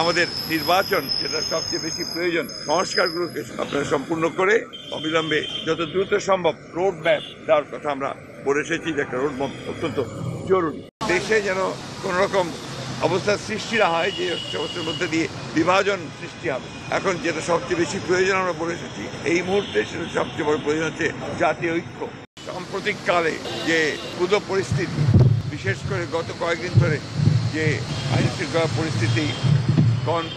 আমাদের নির্বাচন যেটা সবচেয়ে বেশি প্রয়োজন, সংস্কারগুলোকে আপনারা সম্পূর্ণ করে অবিলম্বে যত দ্রুত সম্ভব রোড ম্যাপ দেওয়ার কথা আমরা বলে এসেছি যে একটা রোড ম্যাপ অত্যন্ত জরুরি। দেশে যেন কোন রকম অবস্থার সৃষ্টি না হয় যে অবস্থার মধ্যে দিয়ে বিভাজন সৃষ্টি হবে। এখন যেটা সবচেয়ে বেশি প্রয়োজন আমরা বলে এসেছি এই মুহূর্তে সেটা সবচেয়ে বড় প্রয়োজন হচ্ছে জাতীয় ঐক্য। সাম্প্রতিক কালে যে পুরো পরিস্থিতি, বিশেষ করে গত কয়েকদিন ধরে যে আইন শৃঙ্খলা পরিস্থিতি,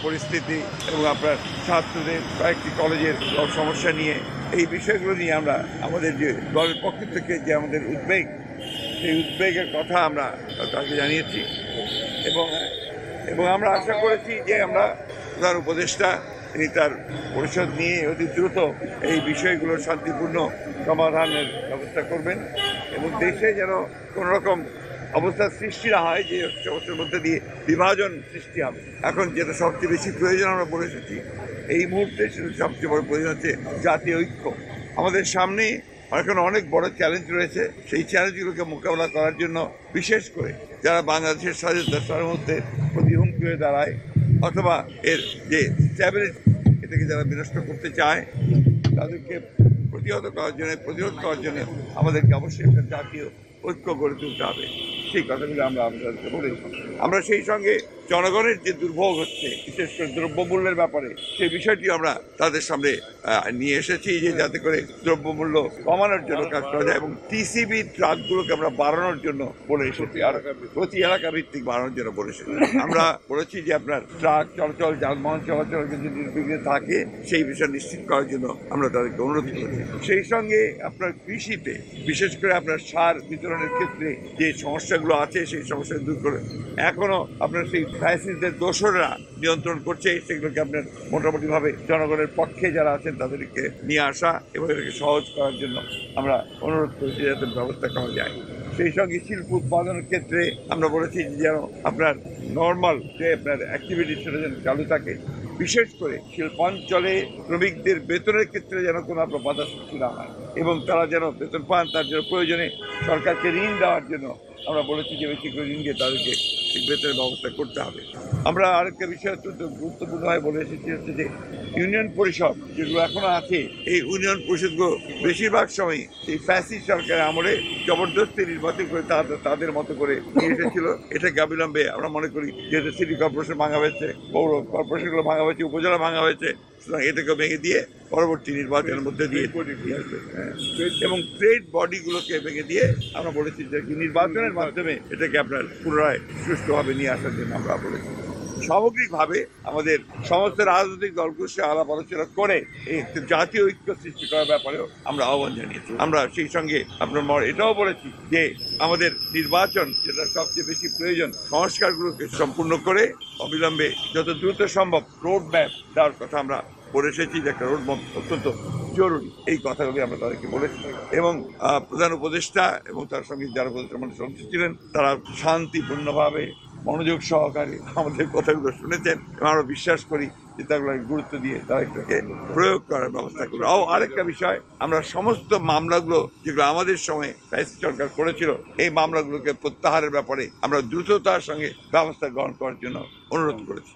পরিস্থিতি এবং আপনার ছাত্রদের কয়েকটি কলেজের সমস্যা নিয়ে এই বিষয়গুলো নিয়ে আমরা আমাদের যে দলের পক্ষ থেকে যে আমাদের উদ্বেগ, সেই উদ্বেগের কথা আমরা তাকে জানিয়েছি এবং আমরা আশা করেছি যে আমরা প্রধান উপদেষ্টা তিনি তার পরিষদ নিয়ে অতি দ্রুত এই বিষয়গুলোর শান্তিপূর্ণ সমাধানের ব্যবস্থা করবেন এবং দেশে যেন কোনো রকম অবস্থার সৃষ্টি না হয় যে অবস্থার মধ্যে দিয়ে বিভাজন সৃষ্টি হবে। এখন যেটা সবচেয়ে বেশি প্রয়োজন আমরা বলে এসেছি এই মুহূর্তে সেটা সবচেয়ে বড় প্রয়োজন হচ্ছে জাতীয় ঐক্য। আমাদের সামনে এখন অনেক বড় চ্যালেঞ্জ রয়েছে, সেই চ্যালেঞ্জগুলোকে মোকাবেলা করার জন্য বিশেষ করে যারা বাংলাদেশের স্বাধীনতা সার্বভৌমত্বের প্রতি হুমকি হয়ে দাঁড়ায় অথবা এর যে স্ট্যাবিলিটি এটাকে যারা বিনষ্ট করতে চায় তাদেরকে প্রতিহত করার জন্য, প্রতিরোধ করার জন্য আমাদেরকে অবশ্যই একটা জাতীয় ঐক্য গড়ে তুলতে হবে। সেই কথাগুলো আমরা আপনাদেরকে বলেছি। আমরা সেই সঙ্গে জনগণের যে দুর্ভোগ হচ্ছে বিশেষ করে দ্রব্যমূল্যের ব্যাপারে সেই বিষয়টি আমরা তাদের সামনে নিয়ে এসেছি যে যাতে করে দ্রব্যমূল্য কমানোর জন্য কাজ করা যায় এবং টিসিবি ট্রাকগুলোকে আমরা বাড়ানোর জন্য বলে এসেছি, আর প্রতি এলাকা ভিত্তিক বাড়ানোর জন্য বলে এসেছি। আমরা বলেছি যে আপনার ট্রাক চলাচল, যানবাহন চলাচল যদি নির্বিঘ্নে থাকে সেই বিষয় নিশ্চিত করার জন্য আমরা তাদেরকে অনুরোধ করেছি। সেই সঙ্গে আপনার কৃষিতে বিশেষ করে আপনার সার বিতরণের ক্ষেত্রে যে সমস্যাগুলো আছে সেই সমস্যা দূর করে এখনো আপনার সেই ফ্যাসিস্টদের দোসররা নিয়ন্ত্রণ করছে, সেগুলোকে আপনার মোটামুটিভাবে জনগণের পক্ষে যারা আছেন তাদেরকে নিয়ে আসা এবং এটাকে সহজ করার জন্য আমরা অনুরোধ করেছি যাতে ব্যবস্থা করা যায়। সেই সঙ্গে শিল্প উৎপাদনের ক্ষেত্রে আমরা বলেছি যেন আপনার নর্মাল যে আপনার অ্যাক্টিভিটি সেটা যেন চালু থাকে, বিশেষ করে শিল্পাঞ্চলে শ্রমিকদের বেতনের ক্ষেত্রে যেন কোনো আপনার বাধা সৃষ্টি না হয় এবং তারা যেন বেতন পান তার জন্য প্রয়োজনে সরকারকে ঋণ দেওয়ার জন্য আমরা বলেছি যে বেশি করে ঋণ দিয়ে তাদেরকে ঠিক বেতনের ব্যবস্থা করতে হবে। আমরা আরেকটা বিষয় অত্যন্ত গুরুত্বপূর্ণভাবে বলে এসেছি হচ্ছে যে ইউনিয়ন পরিষদ যেগুলো এখনো আছে এই ইউনিয়ন পরিষদগুলো বেশিরভাগ সময় এই ফ্যাসিস্ট সরকারের আমলে জবরদস্তি নির্বাচন করে তাদের মতো করে নিয়ে এসেছিল। এটাকে অবিলম্বে আমরা মনে করি যেহেতু সিটি কর্পোরেশন ভাঙা হয়েছে, পৌর কর্পোরেশনগুলো ভাঙা হয়েছে, উপজেলা ভাঙা হয়েছে, সুতরাং এটাকে ভেঙে দিয়ে পরবর্তী নির্বাচনের মধ্যে দিয়ে এবং ট্রেড বডিগুলোকে ভেঙে দিয়ে আমরা বলেছি যে নির্বাচনের মাধ্যমে এটাকে আপনার পুনরায় সুষ্ঠুভাবে নিয়ে আসার জন্য আমরা বলেছি। সামগ্রিকভাবে আমাদের সমস্ত রাজনৈতিক দলগুলোর সাথে আলাপ আলোচনা করে এই জাতীয় ঐক্য সৃষ্টি করার ব্যাপারেও আমরা আহ্বান জানিয়েছি। আমরা সেই সঙ্গে আপনার এটাও বলেছি যে আমাদের নির্বাচন যেটা সবচেয়ে বেশি প্রয়োজন, সংস্কারগুলোকে সম্পূর্ণ করে অবিলম্বে যত দ্রুত সম্ভব রোড ম্যাপ দেওয়ার কথা আমরা বলে এসেছি যে একটা রোড ম্যাপ অত্যন্ত জরুরি। এই কথাগুলি আমরা তাদেরকে বলেছি এবং প্রধান উপদেষ্টা এবং তার সঙ্গে যারা উপদেষ্টা মানে সদস্য ছিলেন তারা শান্তিপূর্ণভাবে মনোযোগ সহকারে আমাদের কথাগুলো শুনেছেন এবং আমরা বিশ্বাস করি যে তাগুলো গুরুত্ব দিয়ে তারা এটাকে প্রয়োগ করার ব্যবস্থা করবে। আরেকটা বিষয়, আমরা সমস্ত মামলাগুলো যেগুলো আমাদের সময় ফ্যাসিস্ট সরকার করেছিল এই মামলাগুলোকে প্রত্যাহারের ব্যাপারে আমরা দ্রুততার সঙ্গে ব্যবস্থা গ্রহণ করার জন্য অনুরোধ করেছি।